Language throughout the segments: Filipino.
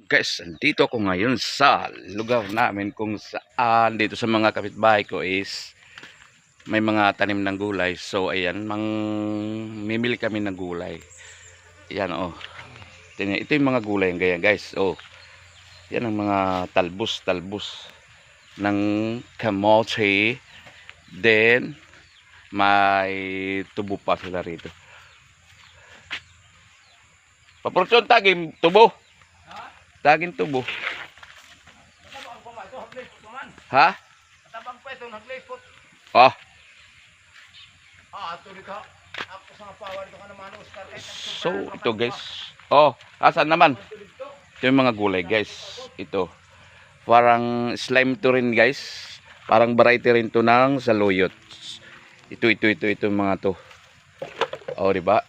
Guys, dito ako ngayon sa lugar namin kung saan dito sa mga kapitbahay ko is may mga tanim ng gulay. So ayan, mimili kami ng gulay. Ayan oh. Ito yung mga gulay ganyan guys. Oh. Yan ang mga talbos ng kamote. Then may tubo pa sila rito. Paportion taging tubo. Taging tubo. Ha? Tabang pa ito, naglipot. Oh. Ito dito. Ako sa mga power ito ka naman, Oscar. So, ito guys. Oh, asan naman? Ito yung mga gulay guys. Ito. Parang slime to rin guys. Parang variety rin to ng saluyot. Ito mga to. Oh, diba?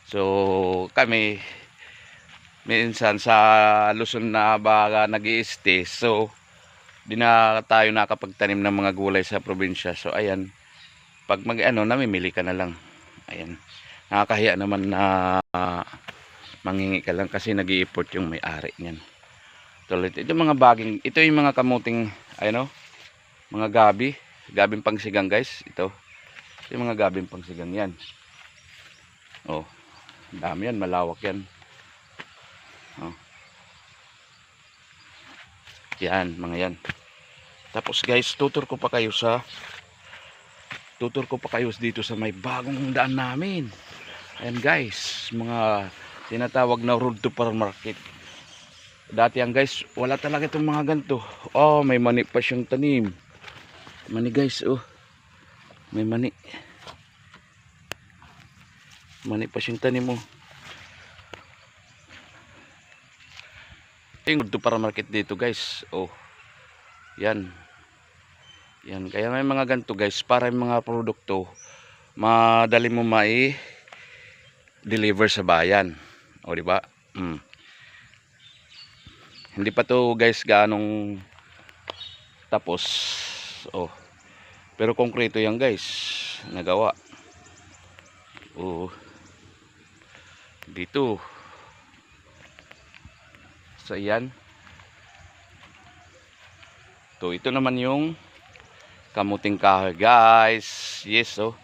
So, kami minsan sa Luzon na baga nag-i-stay. So, di na tayo nakapagtanim ng mga gulay sa probinsya. So, ayan. Pag namimili ka na lang. Ayan. Nakakahiya naman na manghingi ka lang kasi nag-i-import yung may-ari niyan. Tulad ito mga baging, ito yung mga kamuting, mga gabing pangsigang guys. Ito yung mga gabing pangsigang yan. Oh, dami yan, malawak yan. Oh. Yan, mga yan. Tapos guys, tutur ko pa kayo dito sa may bagong daan namin. Ayan guys, mga tinatawag na road to farm market. Dati yan guys, wala talaga itong mga ganito. Oh, may mani pa siyang tanim. Mani guys, oh. May mani. Mani pa siyang tanim, oh. Yung road to farm market dito guys, oh. Yan. Yan, kaya may mga ganito guys para yung mga produkto madali mo deliver sa bayan. O di ba? Hindi pa to guys ganong tapos. Oh. Pero konkreto yan guys, nagawa. Oh. Dito. So yan. Ito naman yung kamuting kahoy guys. Yes, oh.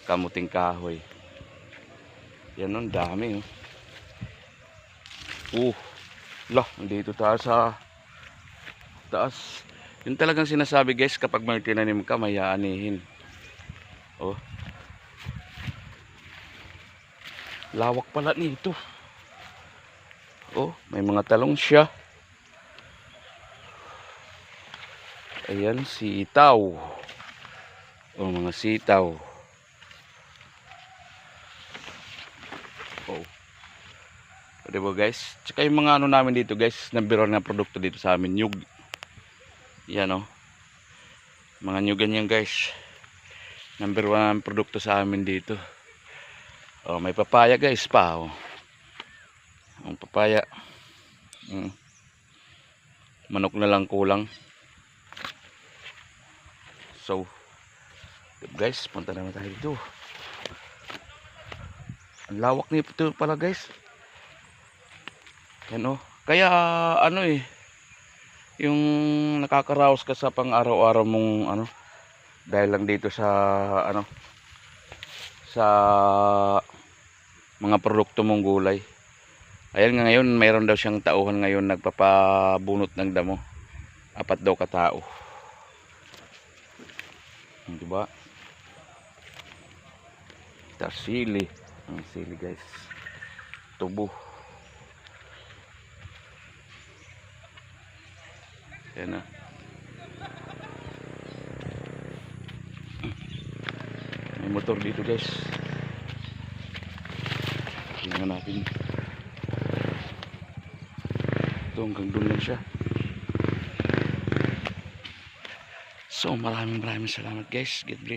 Kamuting kahoy. Yan, ang dami, oh. Lah, dito tayo sa taas. Yun talagang sinasabi guys, kapag may tinanim ka, may aanihin. Oh. Lawak pala nito. Oh, may mga talong siya. Ayan, sitaw. Oh, mga sitaw. Oh. Diba guys? Tsaka yung mga namin dito guys, number 1 na produkto dito sa amin, nyug. Yan, oh. Mga nyugan yan guys. Number 1 na produkto sa amin dito. Oh, may papaya guys pa, oh. Ang papaya. Manok na lang kulang. So, guys, punta naman tayo dito. Ang lawak nito pala guys. Yan, oh. Kaya yung nakakaraos ka sa pang araw-araw mong dahil lang dito sa sa mga produkto mong gulay. Ayan nga ngayon, mayroon daw siyang tauhan ngayon nagpapabunot ng damo. 4 daw katao. Diba? Ito sili. Ang sili guys. Tubo. Yan na. May motor dito guys. Tingnan natin. Ito hanggang doon lang siya. So maraming salamat guys. God bless.